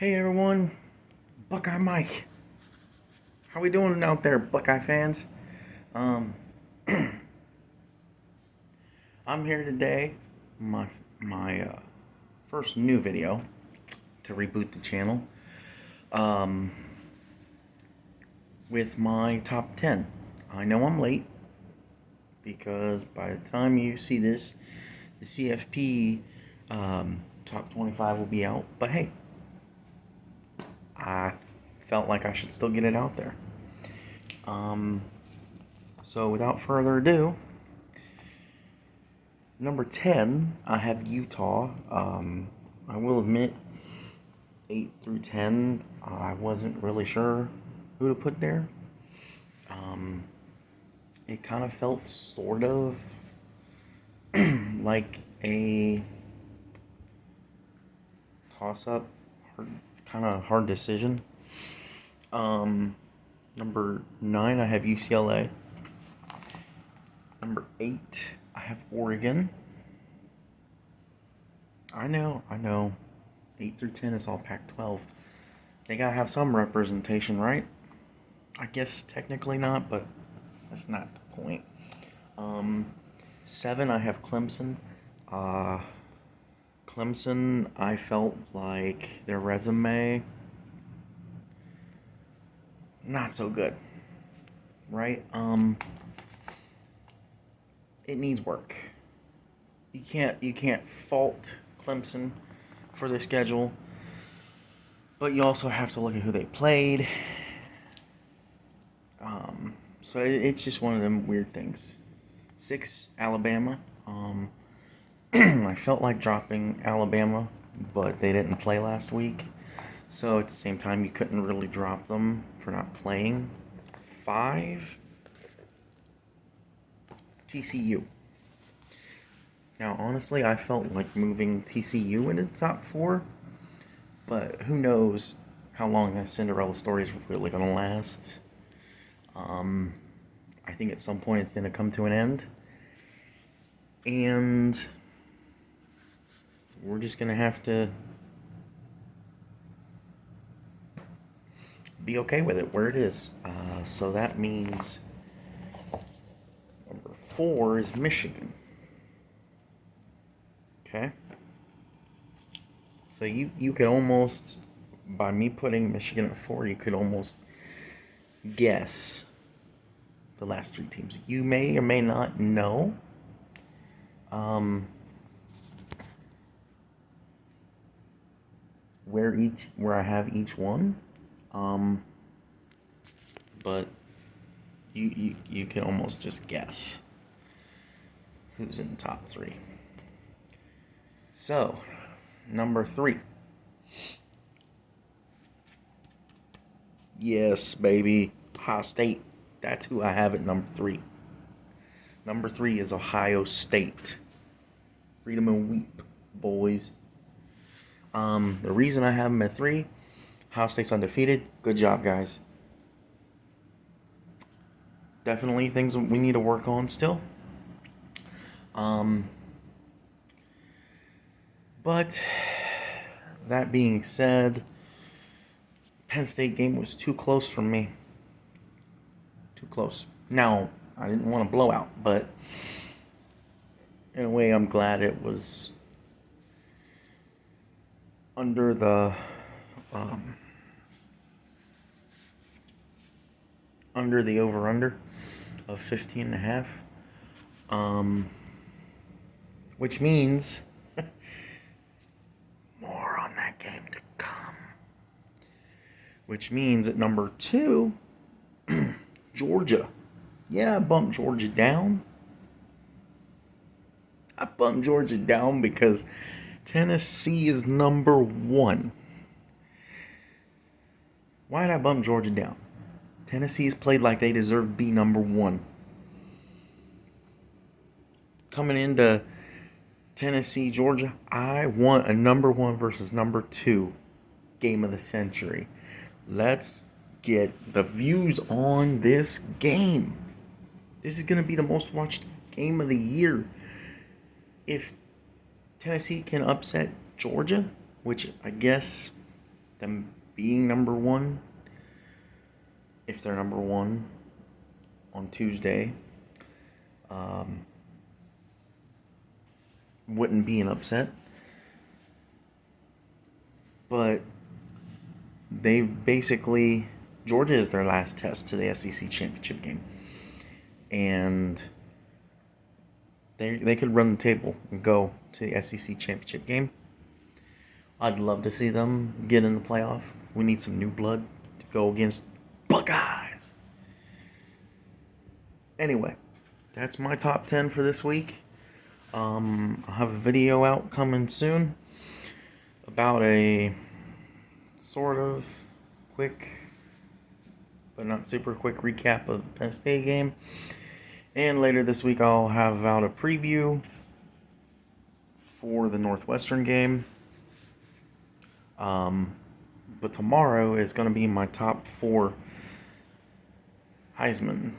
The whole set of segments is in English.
Hey everyone, Buckeye Mike. How we doing out there, Buckeye fans? Um, I'm here today, my first new video to reboot the channel, um, with my top 10. I know I'm late because by the time you see this, the CFP top 25 will be out. But hey, I felt like I should still get it out there. So without further ado, number 10, I have Utah. I will admit, 8 through 10, I wasn't really sure who to put there. It kind of felt sort of like a toss-up, kind of hard decision. Number 9, I have UCLA. Number 8, I have Oregon. I know. 8 through 10 is all Pac-12. They gotta have some representation, right? I guess technically not, but that's not the point. 7, I have Clemson. Clemson, I felt like their resume, not so good, right? It needs work. You can't fault Clemson for their schedule, but you also have to look at who they played. So it's just one of them weird things. 6, Alabama. I felt like dropping Alabama, but they didn't play last week. So at the same time, you couldn't really drop them for not playing. 5, TCU. Now, honestly, I felt like moving TCU into the top 4, but who knows how long that Cinderella story is really going to last. I think at some point it's going to come to an end, and we're just going to have to be okay with it where it is. So that means number 4 is Michigan. Okay? So you could almost, by me putting Michigan at 4, you could almost guess the last 3 teams. You may or may not know. Where I have each one. But you can almost just guess who's in the top 3. So, number 3. Yes, baby. Ohio State. That's who I have at number 3. Number 3 is Ohio State. Freedom and weep, boys. The reason I have them at 3, Ohio State's undefeated. Good job, guys. Definitely things we need to work on still. But that being said, Penn State game was too close for me. Too close. Now, I didn't want a blowout, but in a way, I'm glad it was under the over-under of 15.5. Which means more on that game to come. Which means at number 2, Georgia. Yeah, I bumped Georgia down. I bumped Georgia down because Tennessee is number 1. Why did I bump Georgia down? Tennessee's played like they deserve to be number 1. Coming into Tennessee, Georgia, I want a number 1 versus number 2 game of the century. Let's get the views on this game. This is going to be the most watched game of the year. If Tennessee can upset Georgia, which I guess them being number one, if they're number one on Tuesday, wouldn't be an upset. But they basically, Georgia is their last test to the SEC championship game. And they could run the table and go to the SEC championship game. I'd love to see them get in the playoff. We need some new blood to go against Buckeyes. Anyway, that's my top 10 for this week. I'll have a video out coming soon about a sort of quick, but not super quick recap of the Penn State game. And later this week I'll have out a preview for the Northwestern game. But tomorrow is going to be my top 4 Heisman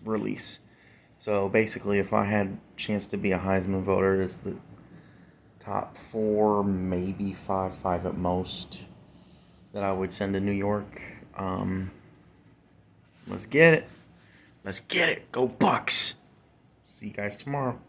release. So basically, if I had a chance to be a Heisman voter, it's the top 4, maybe 5 at most, that I would send to New York. Let's get it. Let's get it. Go Bucks. See you guys tomorrow.